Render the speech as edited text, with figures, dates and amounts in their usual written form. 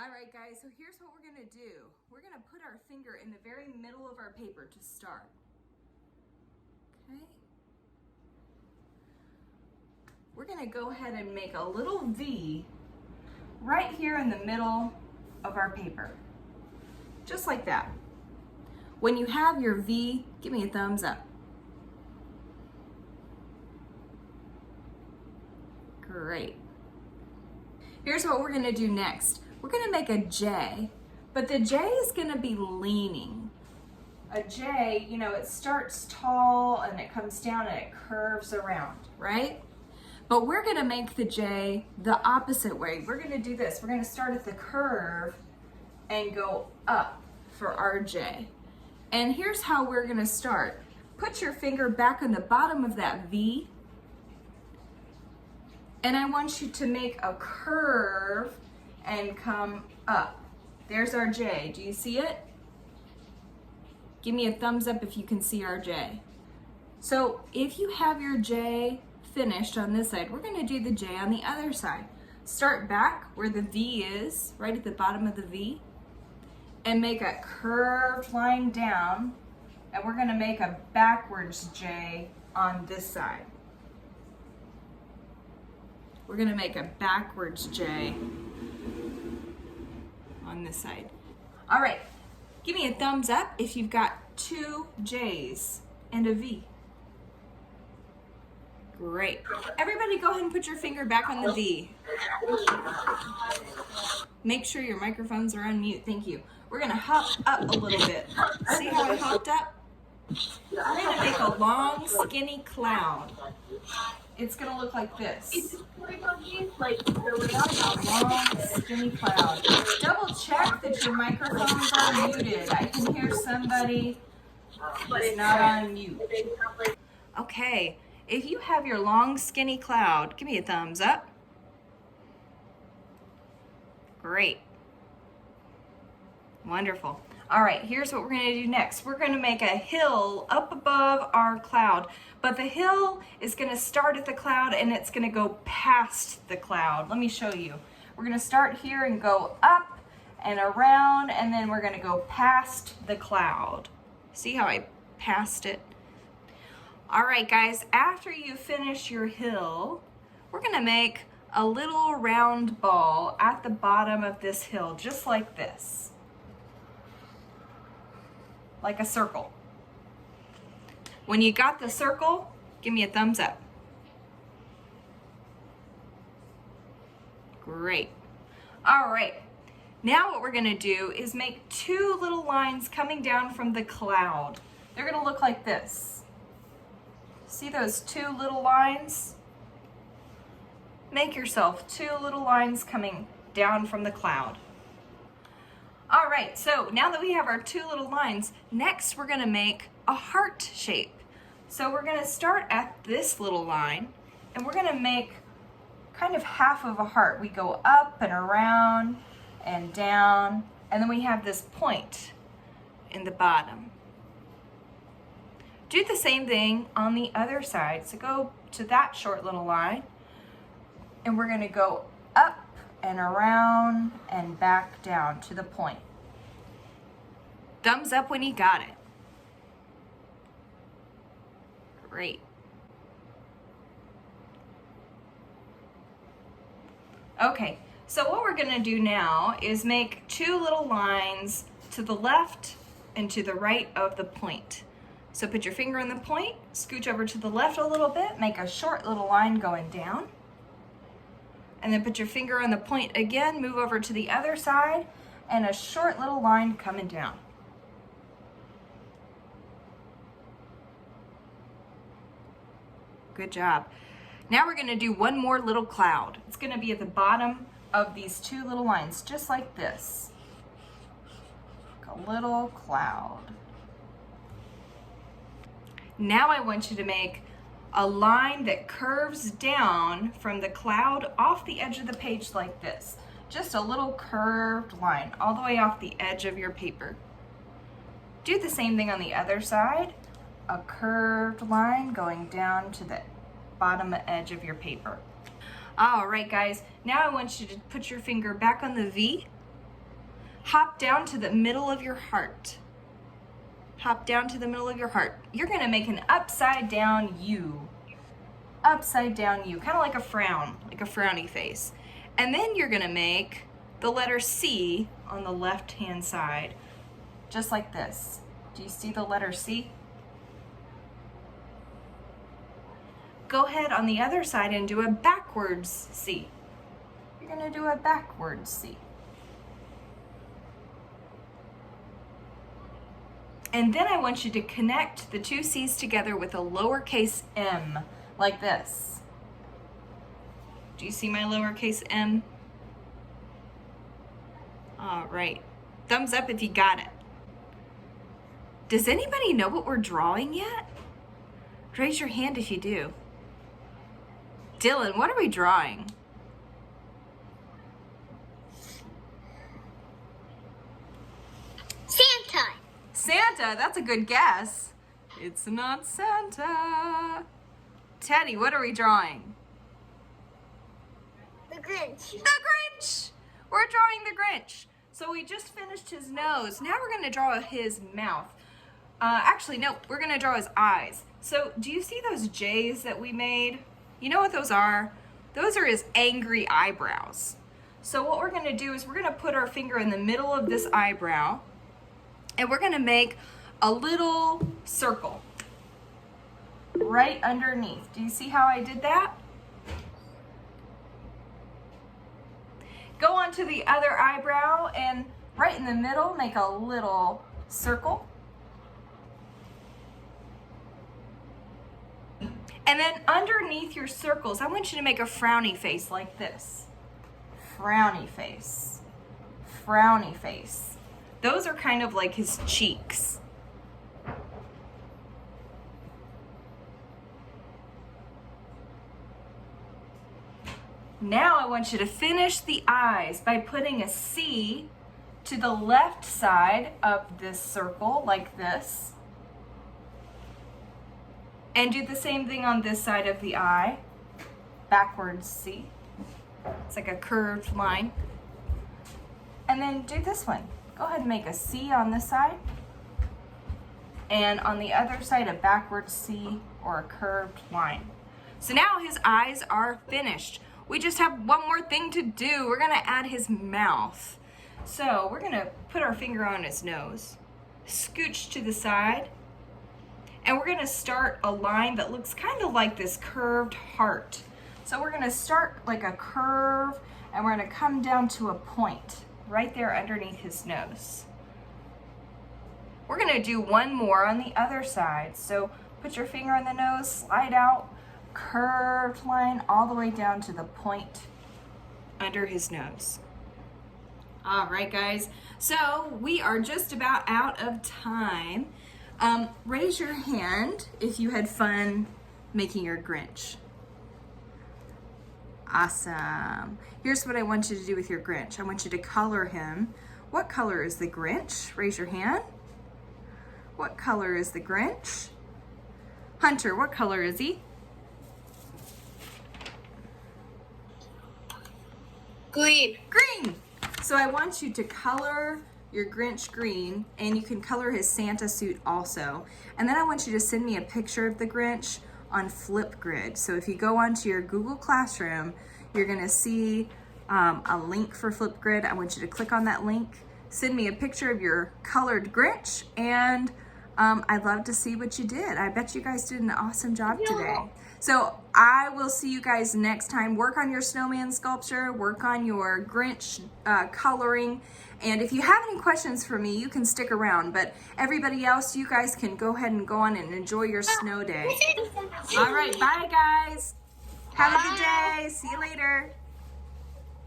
All right, guys, so here's what we're gonna do. We're gonna put our finger in the very middle of our paper to start. Okay. We're gonna go ahead and make a little V right here in the middle of our paper. Just like that. When you have your V, give me a thumbs up. Great. Here's what we're gonna do next. We're gonna make a J, but the J is gonna be leaning. A J, you know, it starts tall and it comes down and it curves around, right? But we're gonna make the J the opposite way. We're gonna do this. We're gonna start at the curve and go up for our J. And here's how we're gonna start. Put your finger back on the bottom of that V, and I want you to make a curve and come up. There's our J. Do you see it? Give me a thumbs up if you can see our J. So if you have your J finished on this side, we're gonna do the J on the other side. Start back where the V is, right at the bottom of the V, and make a curved line down, and we're gonna make a backwards J on this side. We're gonna make a backwards J on this side. All right, give me a thumbs up if you've got two J's and a V. Great. Everybody go ahead and put your finger back on the V. Make sure your microphones are on mute, thank you. We're gonna hop up a little bit. See how I hopped up? We're gonna make a long, skinny cloud. It's gonna look like this. A long, skinny cloud. Double check that your microphones are muted. I can hear somebody that's not on mute. Okay, if you have your long, skinny cloud, give me a thumbs up. Great. Wonderful. All right, here's what we're gonna do next. We're gonna make a hill up above our cloud, but the hill is gonna start at the cloud and it's gonna go past the cloud. Let me show you. We're gonna start here and go up and around, and then we're gonna go past the cloud. See how I passed it? All right, guys, after you finish your hill, we're gonna make a little round ball at the bottom of this hill, just like this. Like a circle. When you got the circle, give me a thumbs up. Great. All right. Now what we're gonna do is make two little lines coming down from the cloud. They're gonna look like this. See those two little lines? Make yourself two little lines coming down from the cloud. All right, so now that we have our two little lines, next we're gonna make a heart shape. So we're gonna start at this little line, and we're gonna make kind of half of a heart. We go up and around and down, and then we have this point in the bottom. Do the same thing on the other side. So go to that short little line, and we're gonna go up and around and back down to the point. Thumbs up when you got it. Great. Okay, so what we're gonna do now is make two little lines to the left and to the right of the point. So put your finger on the point, scooch over to the left a little bit, make a short little line going down, and then put your finger on the point again, move over to the other side, and a short little line coming down. Good job. Now we're gonna do one more little cloud. It's gonna be at the bottom of these two little lines, just like this. A little cloud. Now I want you to make a line that curves down from the cloud off the edge of the page like this. Just a little curved line all the way off the edge of your paper. Do the same thing on the other side. A curved line going down to the bottom edge of your paper. All right, guys, now I want you to put your finger back on the V hop down to the middle of your heart. Hop down to the middle of your heart. You're gonna make an upside down U. Upside down U, kind of like a frown, like a frowny face. And then you're gonna make the letter C on the left-hand side, just like this. Do you see the letter C? Go ahead on the other side and do a backwards C. You're gonna do a backwards C. And then I want you to connect the two C's together with a lowercase m, like this. Do you see my lowercase m? All right. Thumbs up if you got it. Does anybody know what we're drawing yet? Raise your hand if you do. Dylan, what are we drawing? Santa. Santa, that's a good guess. It's not Santa. Teddy, what are we drawing? The Grinch. The Grinch! We're drawing the Grinch. So we just finished his nose. Now we're gonna draw his mouth. Actually, no, we're gonna draw his eyes. So do you see those J's that we made? You know what those are? Those are his angry eyebrows. So what we're gonna do is we're gonna put our finger in the middle of this eyebrow and we're gonna make a little circle right underneath. Do you see how I did that? Go on to the other eyebrow and right in the middle, make a little circle. And then underneath your circles, I want you to make a frowny face like this. Frowny face. Frowny face. Those are kind of like his cheeks. Now I want you to finish the eyes by putting a C to the left side of this circle like this. And do the same thing on this side of the eye. Backwards C. It's like a curved line. And then do this one. Go ahead and make a C on this side. And on the other side, a backwards C or a curved line. So now his eyes are finished. We just have one more thing to do. We're gonna add his mouth. So we're gonna put our finger on his nose, scooch to the side, and we're gonna start a line that looks kind of like this curved heart. So we're gonna start like a curve and we're gonna come down to a point right there underneath his nose. We're gonna do one more on the other side. So put your finger on the nose, slide out, curved line all the way down to the point under his nose. All right, guys, so we are just about out of time. Raise your hand if you had fun making your Grinch. Awesome. Here's what I want you to do with your Grinch. I want you to color him. What color is the Grinch? Raise your hand. What color is the Grinch? Hunter, what color is he? Green. Green. So I want you to color your Grinch green, and you can color his Santa suit also. And then I want you to send me a picture of the Grinch on Flipgrid. So if you go onto your Google Classroom, you're gonna see a link for Flipgrid. I want you to click on that link, send me a picture of your colored Grinch, and I'd love to see what you did. I bet you guys did an awesome job today. So I will see you guys next time. Work on your snowman sculpture, work on your Grinch coloring, and if you have any questions for me, you can stick around, but everybody else, you guys can go ahead and go on and enjoy your snow day. All right, bye guys. Have a good day. See you later.